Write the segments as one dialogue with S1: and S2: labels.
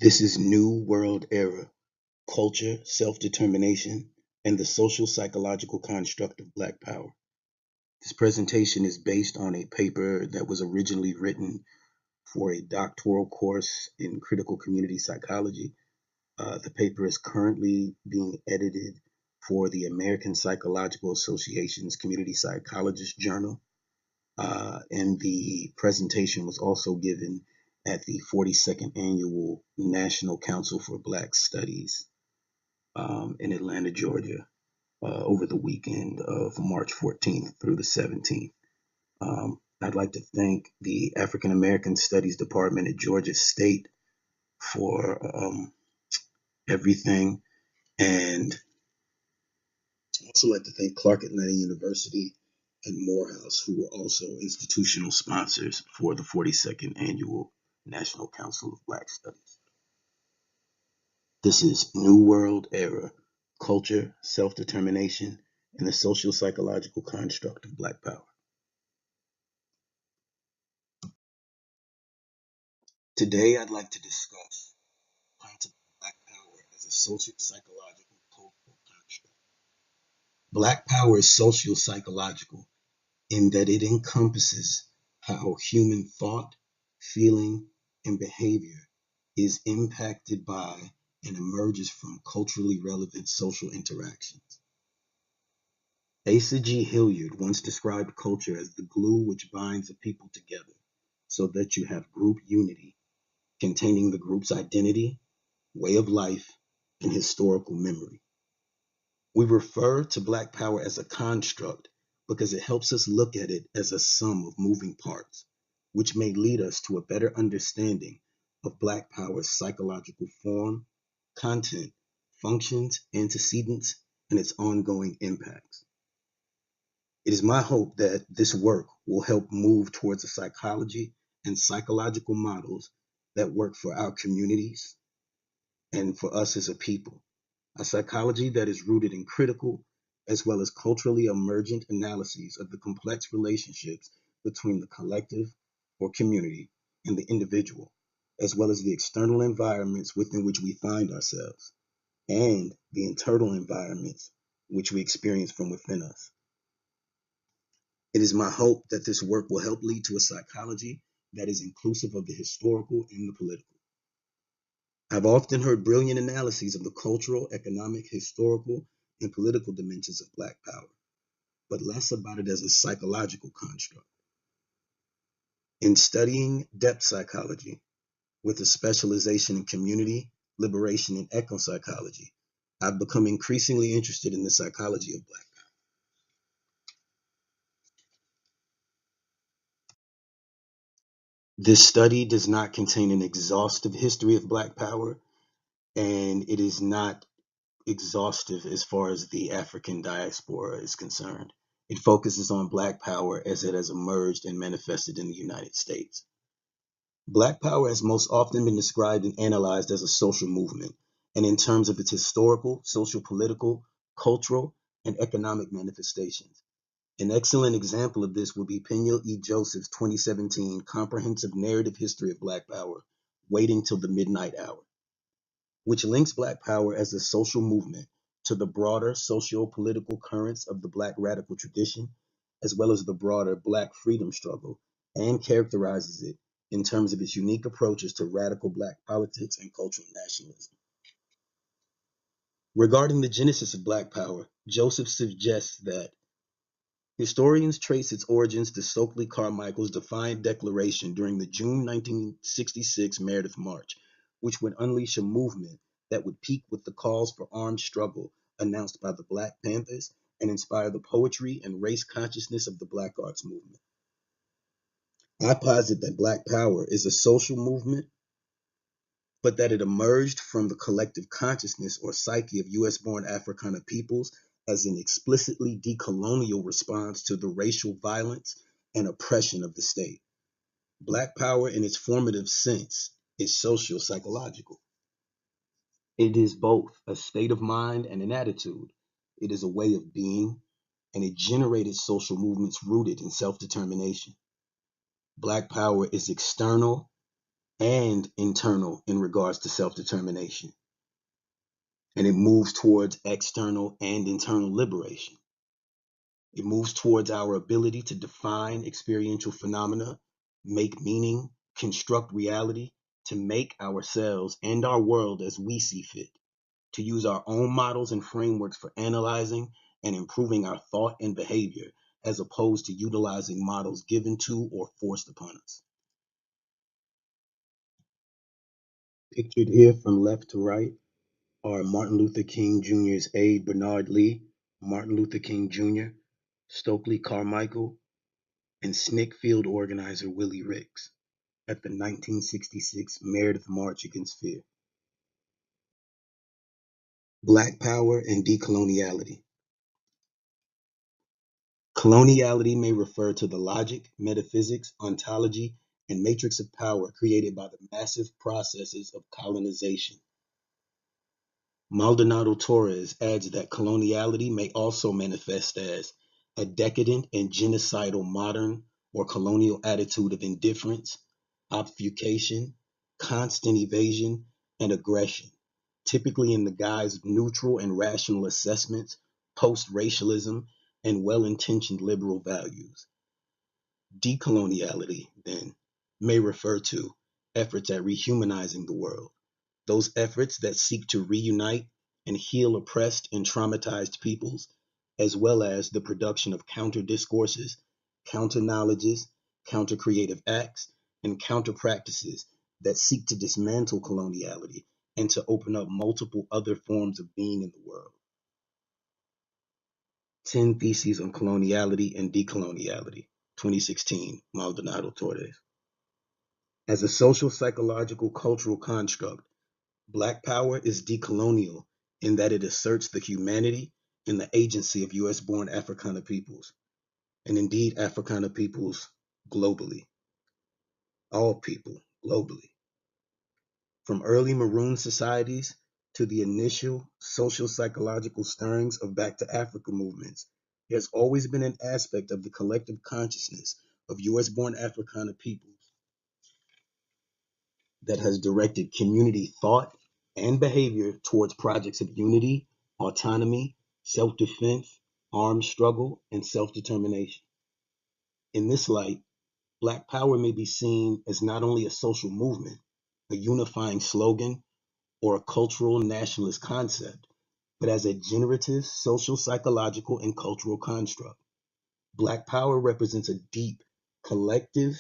S1: This is New World Era: Culture, Self-Determination, and the Social Psychological Construct of Black Power. This presentation is based on a paper that was originally written for a doctoral course in critical community psychology. The paper is currently being edited for the American Psychological Association's Community Psychologist Journal. And the presentation was also given at the 42nd Annual National Council for Black Studies in Atlanta, Georgia, over the weekend of March 14th through the 17th. I'd like to thank the African American Studies Department at Georgia State for everything, and I'd also like to thank Clark Atlanta University and Morehouse, who were also institutional sponsors for the 42nd Annual National Council of Black Studies. This is New World Era: Culture, Self-Determination, and the Social Psychological Construct of Black Power. Today, I'd like to discuss the concept of Black Power as a social psychological cultural construct. Black Power is social psychological in that it encompasses how human thought, feeling, and behavior is impacted by and emerges from culturally relevant social interactions. Asa G. Hilliard once described culture as the glue which binds a people together so that you have group unity, containing the group's identity, way of life, and historical memory. We refer to Black Power as a construct because it helps us look at it as a sum of moving parts, which may lead us to a better understanding of Black Power's psychological form, content, functions, antecedents, and its ongoing impacts. It is my hope that this work will help move towards a psychology and psychological models that work for our communities and for us as a people. A psychology that is rooted in critical as well as culturally emergent analyses of the complex relationships between the collective or community and the individual, as well as the external environments within which we find ourselves and the internal environments which we experience from within us. It is my hope that this work will help lead to a psychology that is inclusive of the historical and the political. I've often heard brilliant analyses of the cultural, economic, historical, and political dimensions of Black Power, but less about it as a psychological construct. In studying depth psychology, with a specialization in community, liberation, and eco-psychology, I've become increasingly interested in the psychology of Black Power. This study does not contain an exhaustive history of Black Power, and it is not exhaustive as far as the African diaspora is concerned. It focuses on Black Power as it has emerged and manifested in the United States. Black Power has most often been described and analyzed as a social movement, and in terms of its historical, social-political, cultural, and economic manifestations. An excellent example of this would be Peniel E. Joseph's 2017 Comprehensive Narrative History of Black Power, Waiting Till the Midnight Hour, which links Black Power as a social movement to the broader socio-political currents of the Black radical tradition, as well as the broader Black freedom struggle, and characterizes it in terms of its unique approaches to radical Black politics and cultural nationalism. Regarding the genesis of Black Power, Joseph suggests that historians trace its origins to Stokely Carmichael's defiant declaration during the June 1966 Meredith March, which would unleash a movement that would peak with the calls for armed struggle announced by the Black Panthers and inspire the poetry and race consciousness of the Black arts movement. I posit that Black Power is a social movement, but that it emerged from the collective consciousness or psyche of US-born Africana peoples as an explicitly decolonial response to the racial violence and oppression of the state. Black Power in its formative sense is socio-psychological. It is both a state of mind and an attitude. It is a way of being, and it generated social movements rooted in self-determination. Black Power is external and internal in regards to self-determination. And it moves towards external and internal liberation. It moves towards our ability to define experiential phenomena, make meaning, construct reality, to make ourselves and our world as we see fit, to use our own models and frameworks for analyzing and improving our thought and behavior, as opposed to utilizing models given to or forced upon us. Pictured here from left to right are Martin Luther King Jr.'s aide Bernard Lee, Martin Luther King Jr., Stokely Carmichael, and SNCC field organizer Willie Ricks at the 1966 Meredith March Against Fear. Black Power and Decoloniality. Coloniality may refer to the logic, metaphysics, ontology, and matrix of power created by the massive processes of colonization. Maldonado Torres adds that coloniality may also manifest as a decadent and genocidal modern or colonial attitude of indifference, obfuscation, constant evasion, and aggression, typically in the guise of neutral and rational assessments, post-racialism, and well-intentioned liberal values. Decoloniality, then, may refer to efforts at rehumanizing the world, those efforts that seek to reunite and heal oppressed and traumatized peoples, as well as the production of counter discourses, counter knowledges, counter creative acts, and counter practices that seek to dismantle coloniality and to open up multiple other forms of being in the world. 10 Theses on Coloniality and Decoloniality, 2016, Maldonado Torres. As a social, psychological, cultural construct, Black Power is decolonial in that it asserts the humanity and the agency of US-born Africana peoples, and indeed Africana peoples globally, all people globally. From early maroon societies to the initial social psychological stirrings of Back to Africa movements, there's always been an aspect of the collective consciousness of US-born Africana peoples that has directed community thought and behavior towards projects of unity, autonomy, self-defense, armed struggle, and self-determination. In this light, Black Power may be seen as not only a social movement, a unifying slogan, or a cultural nationalist concept, but as a generative social, psychological, and cultural construct. Black Power represents a deep, collective,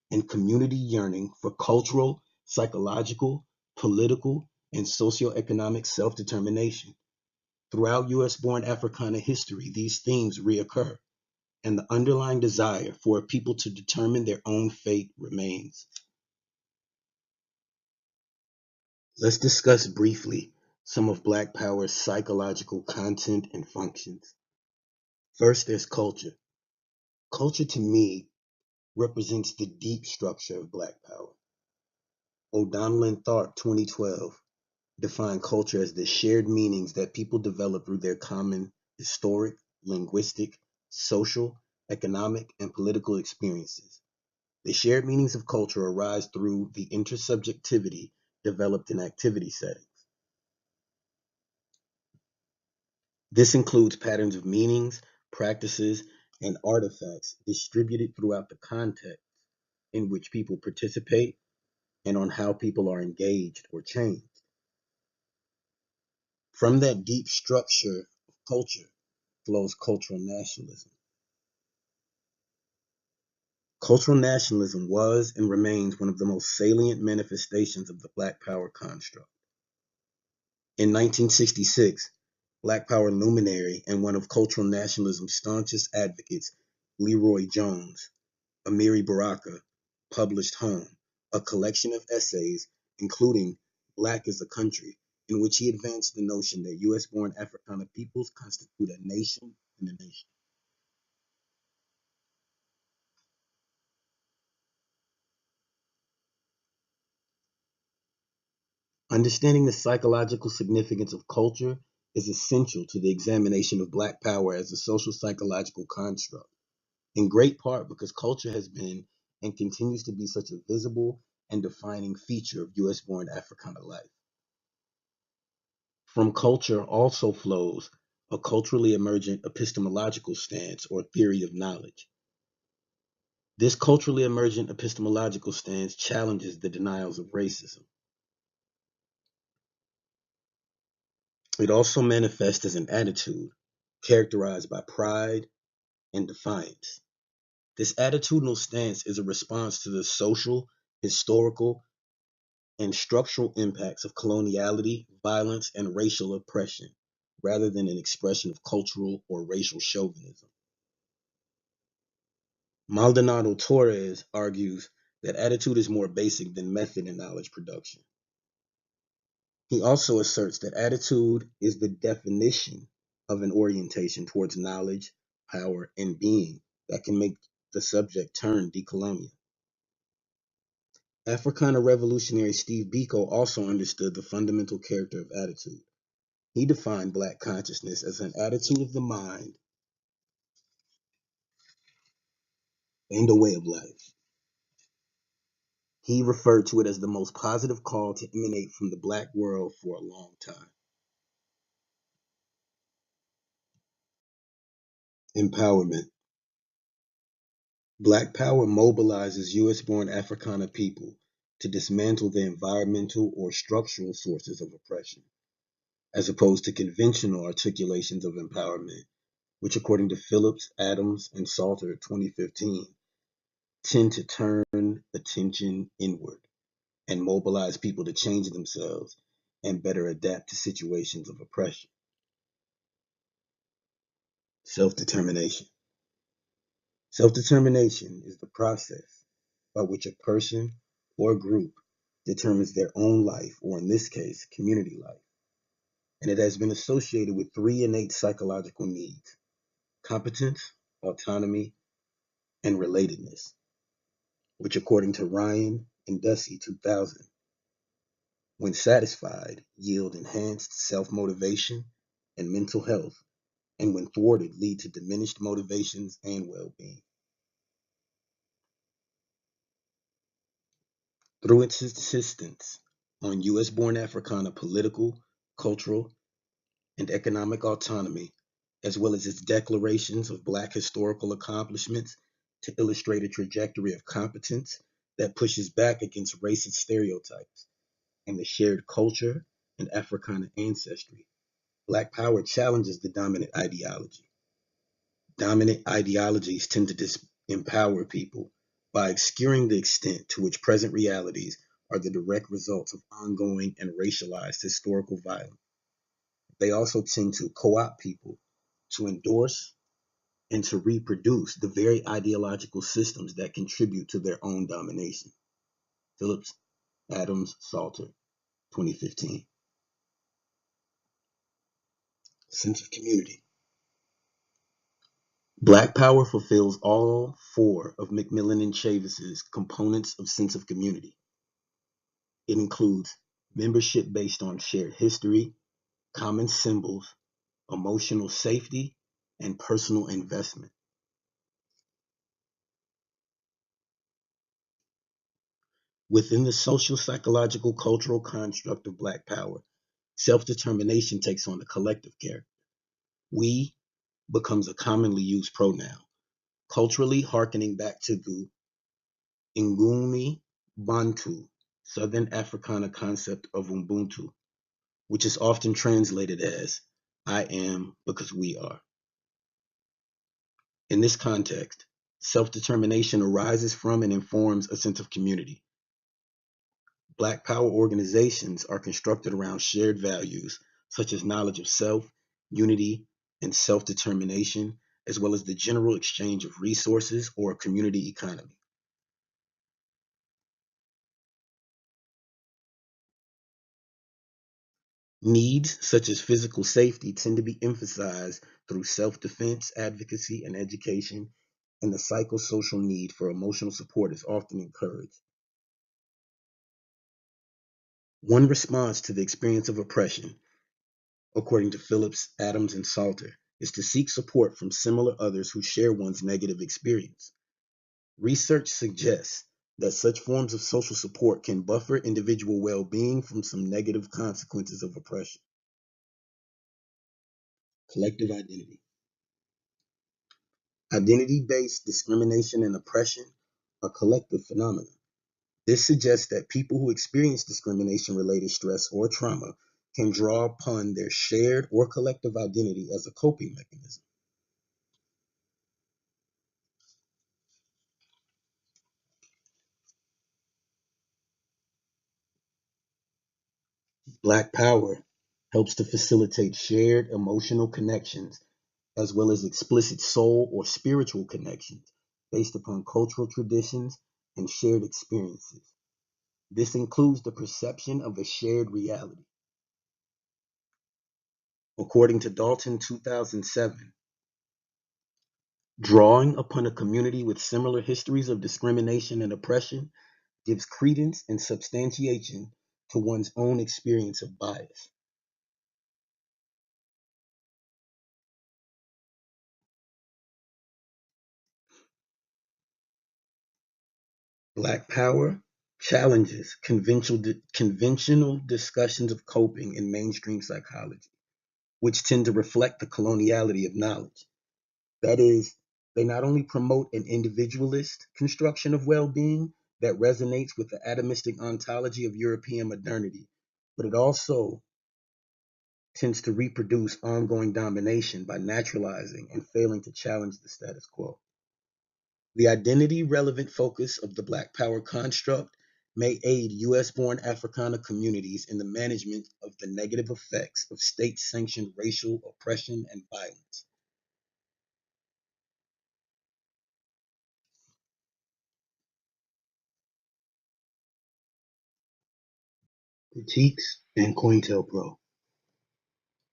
S1: and community yearning for cultural, psychological, political, and socioeconomic self-determination. Throughout US-born Africana history, these themes reoccur, and the underlying desire for a people to determine their own fate remains. Let's discuss briefly some of Black Power's psychological content and functions. First, there's culture. Culture, to me, represents the deep structure of Black Power. O'Donnell and Tharp, 2012, define culture as the shared meanings that people develop through their common historic, linguistic, social, economic, and political experiences. The shared meanings of culture arise through the intersubjectivity developed in activity settings. This includes patterns of meanings, practices, and artifacts distributed throughout the context in which people participate and on how people are engaged or changed. From that deep structure of culture flows cultural nationalism. Cultural nationalism was and remains one of the most salient manifestations of the Black Power construct. In 1966, Black Power luminary and one of cultural nationalism's staunchest advocates, Leroy Jones, Amiri Baraka, published Home, a collection of essays, including Black as a Country, in which he advanced the notion that US-born Africana peoples constitute a nation in a nation. Understanding the psychological significance of culture is essential to the examination of Black Power as a social psychological construct, in great part because culture has been and continues to be such a visible and defining feature of US-born Africana life. From culture also flows a culturally emergent epistemological stance or theory of knowledge. This culturally emergent epistemological stance challenges the denials of racism. It also manifests as an attitude characterized by pride and defiance. This attitudinal stance is a response to the social, historical, and structural impacts of coloniality, violence, and racial oppression, rather than an expression of cultural or racial chauvinism. Maldonado Torres argues that attitude is more basic than method in knowledge production. He also asserts that attitude is the definition of an orientation towards knowledge, power, and being that can make the subject turn decolonial. Africana revolutionary Steve Biko also understood the fundamental character of attitude. He defined Black consciousness as an attitude of the mind and a way of life. He referred to it as the most positive call to emanate from the Black world for a long time. Empowerment. Black power mobilizes US-born Africana people to dismantle the environmental or structural sources of oppression, as opposed to conventional articulations of empowerment, which according to Phillips, Adams, and Salter 2015, tend to turn attention inward and mobilize people to change themselves and better adapt to situations of oppression. Self-determination. Self-determination is the process by which a person or group determines their own life, or in this case, community life. And it has been associated with three innate psychological needs: competence, autonomy, and relatedness, which according to Ryan and Dussey 2000, when satisfied, yield enhanced self-motivation and mental health, and when thwarted, lead to diminished motivations and well-being. Through its insistence on US-born Africana political, cultural, and economic autonomy, as well as its declarations of Black historical accomplishments to illustrate a trajectory of competence that pushes back against racist stereotypes and the shared culture and Africana ancestry, Black power challenges the dominant ideology. Dominant ideologies tend to disempower people by obscuring the extent to which present realities are the direct results of ongoing and racialized historical violence. They also tend to co-opt people to endorse and to reproduce the very ideological systems that contribute to their own domination. Phillips, Adams, Salter, 2015. Sense of community. Black power fulfills all four of McMillan and Chavis's components of sense of community. It includes membership based on shared history, common symbols, emotional safety, and personal investment. Within the social, psychological, cultural construct of Black power, self-determination takes on the collective character. We becomes a commonly used pronoun, culturally hearkening back to the Nguni Bantu, Southern Africana concept of Ubuntu, which is often translated as I am because we are. In this context, self-determination arises from and informs a sense of community. Black power organizations are constructed around shared values such as knowledge of self, unity, and self-determination, as well as the general exchange of resources or a community economy. Needs such as physical safety tend to be emphasized through self-defense, advocacy, and education, and the psychosocial need for emotional support is often encouraged. One response to the experience of oppression, according to Phillips, Adams, and Salter, is to seek support from similar others who share one's negative experience. Research suggests that such forms of social support can buffer individual well-being from some negative consequences of oppression. Collective identity. Identity-based discrimination and oppression are collective phenomena. This suggests that people who experience discrimination-related stress or trauma can draw upon their shared or collective identity as a coping mechanism. Black power helps to facilitate shared emotional connections as well as explicit soul or spiritual connections based upon cultural traditions and shared experiences. This includes the perception of a shared reality. According to Dalton 2007, drawing upon a community with similar histories of discrimination and oppression gives credence and substantiation to one's own experience of bias. Black power challenges conventional discussions of coping in mainstream psychology, which tend to reflect the coloniality of knowledge. That is, they not only promote an individualist construction of well-being that resonates with the atomistic ontology of European modernity, but it also tends to reproduce ongoing domination by naturalizing and failing to challenge the status quo. The identity-relevant focus of the Black Power construct may aid U.S.-born Africana communities in the management of the negative effects of state-sanctioned racial oppression and violence. Critiques and COINTELPRO.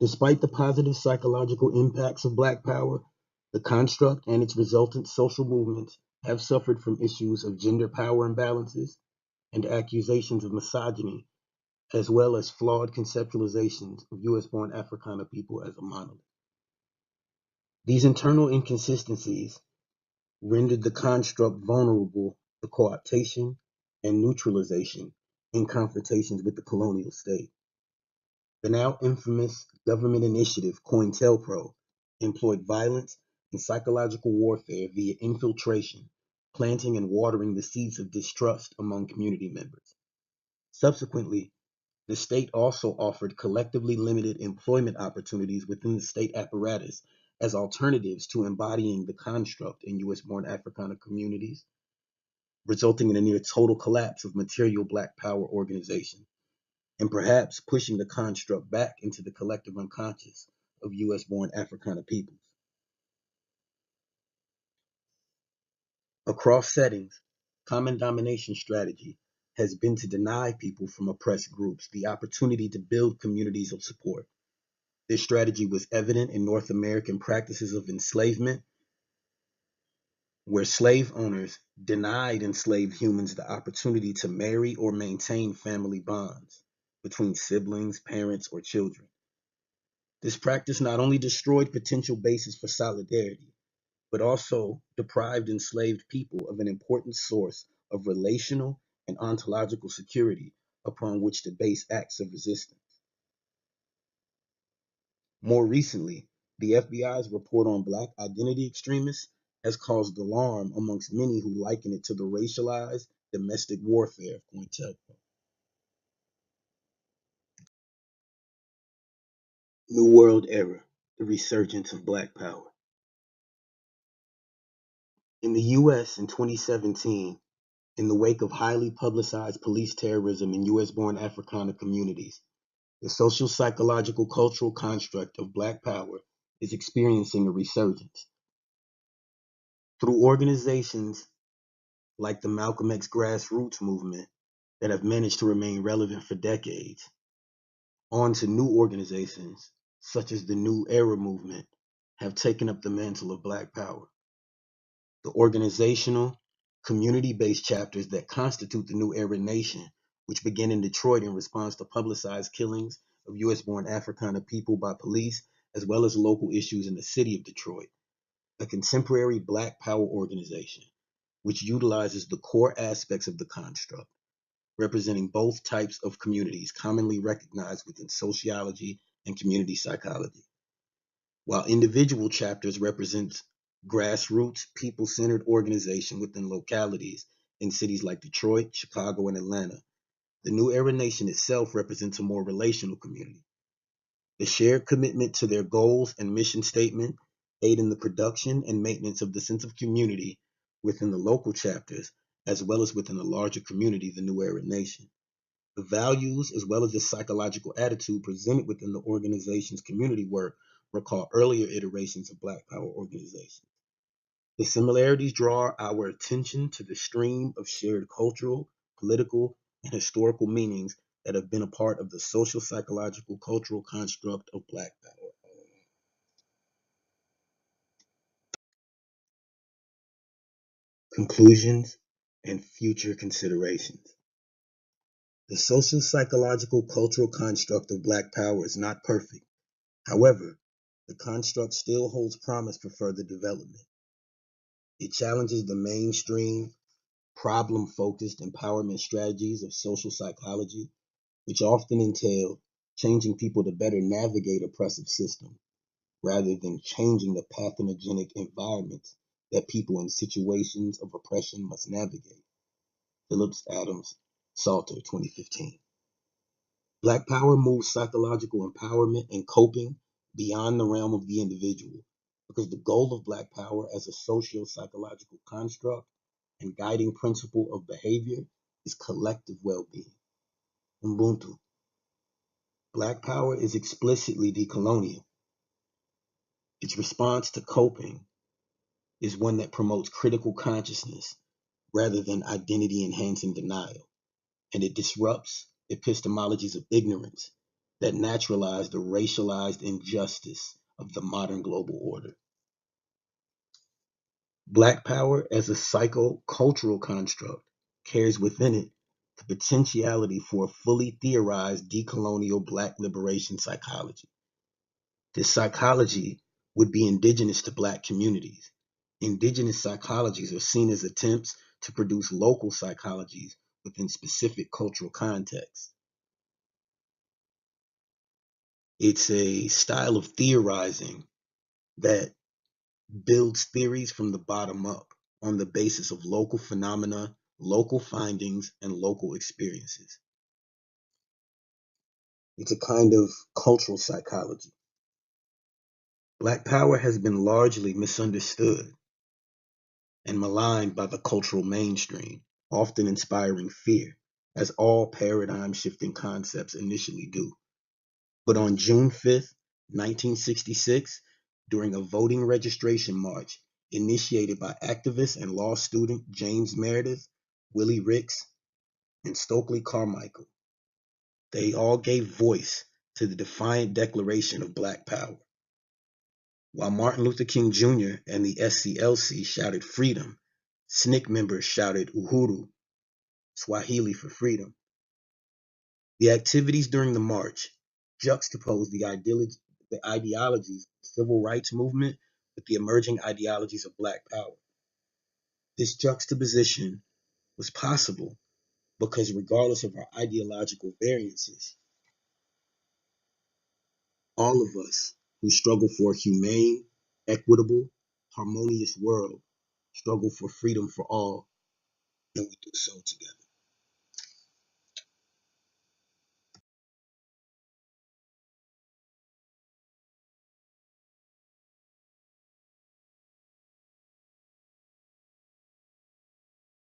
S1: Despite the positive psychological impacts of Black Power, the construct and its resultant social movements have suffered from issues of gender power imbalances and accusations of misogyny, as well as flawed conceptualizations of US-born Africana people as a monolith. These internal inconsistencies rendered the construct vulnerable to co-optation and neutralization in confrontations with the colonial state. The now infamous government initiative COINTELPRO employed violence and psychological warfare via infiltration, planting and watering the seeds of distrust among community members. Subsequently, the state also offered collectively limited employment opportunities within the state apparatus as alternatives to embodying the construct in US-born Africana communities, resulting in a near total collapse of material Black power organization, and perhaps pushing the construct back into the collective unconscious of US-born Africana peoples. Across settings, common domination strategy has been to deny people from oppressed groups the opportunity to build communities of support. This strategy was evident in North American practices of enslavement, where slave owners denied enslaved humans the opportunity to marry or maintain family bonds between siblings, parents, or children. This practice not only destroyed potential bases for solidarity, but also deprived enslaved people of an important source of relational and ontological security upon which to base acts of resistance. More recently, the FBI's report on Black identity extremists has caused alarm amongst many who liken it to the racialized domestic warfare of COINTELPRO. New World Era, the resurgence of Black power. In the US in 2017, in the wake of highly publicized police terrorism in US-born Africana communities, the social psychological cultural construct of Black power is experiencing a resurgence. Through organizations like the Malcolm X grassroots movement that have managed to remain relevant for decades, on to new organizations such as the New Era movement have taken up the mantle of Black power. The organizational, community-based chapters that constitute the New Era Nation, which began in Detroit in response to publicized killings of US-born Africana people by police, as well as local issues in the city of Detroit, a contemporary Black power organization which utilizes the core aspects of the construct, representing both types of communities commonly recognized within sociology and community psychology, while individual chapters represent grassroots, people-centered organization within localities in cities like Detroit, Chicago, and Atlanta. The New Era Nation itself represents a more relational community. The shared commitment to their goals and mission statement aid in the production and maintenance of the sense of community within the local chapters, as well as within the larger community, the New Era Nation. The values, as well as the psychological attitude presented within the organization's community work, recall earlier iterations of Black Power organizations. The similarities draw our attention to the stream of shared cultural, political, and historical meanings that have been a part of the social, psychological, cultural construct of Black Power. Conclusions and future considerations. The social, psychological, cultural construct of Black Power is not perfect. However, the construct still holds promise for further development. It challenges the mainstream, problem-focused empowerment strategies of social psychology, which often entail changing people to better navigate oppressive systems, rather than changing the pathogenic environments that people in situations of oppression must navigate. Phillips Adams, Salter, 2015. Black Power moves psychological empowerment and coping beyond the realm of the individual, because the goal of Black Power as a socio-psychological construct and guiding principle of behavior is collective well-being. Ubuntu. Black Power is explicitly decolonial. Its response to coping is one that promotes critical consciousness rather than identity-enhancing denial, and it disrupts epistemologies of ignorance that naturalize the racialized injustice of the modern global order. Black Power as a psycho-cultural construct carries within it the potentiality for a fully theorized decolonial Black liberation psychology. This psychology would be indigenous to Black communities. Indigenous psychologies are seen as attempts to produce local psychologies within specific cultural contexts. It's a style of theorizing that builds theories from the bottom up on the basis of local phenomena, local findings, and local experiences. It's a kind of cultural psychology. Black Power has been largely misunderstood and maligned by the cultural mainstream, often inspiring fear, as all paradigm-shifting concepts initially do. But on June 5th, 1966, during a voting registration march initiated by activist and law student James Meredith, Willie Ricks, and Stokely Carmichael, they all gave voice to the defiant declaration of Black Power. While Martin Luther King Jr. and the SCLC shouted freedom, SNCC members shouted Uhuru, Swahili for freedom. The activities during the march juxtaposed the ideologies of the civil rights movement with the emerging ideologies of Black Power. This juxtaposition was possible because, regardless of our ideological variances, all of us who struggle for a humane, equitable, harmonious world struggle for freedom for all, and we do so together.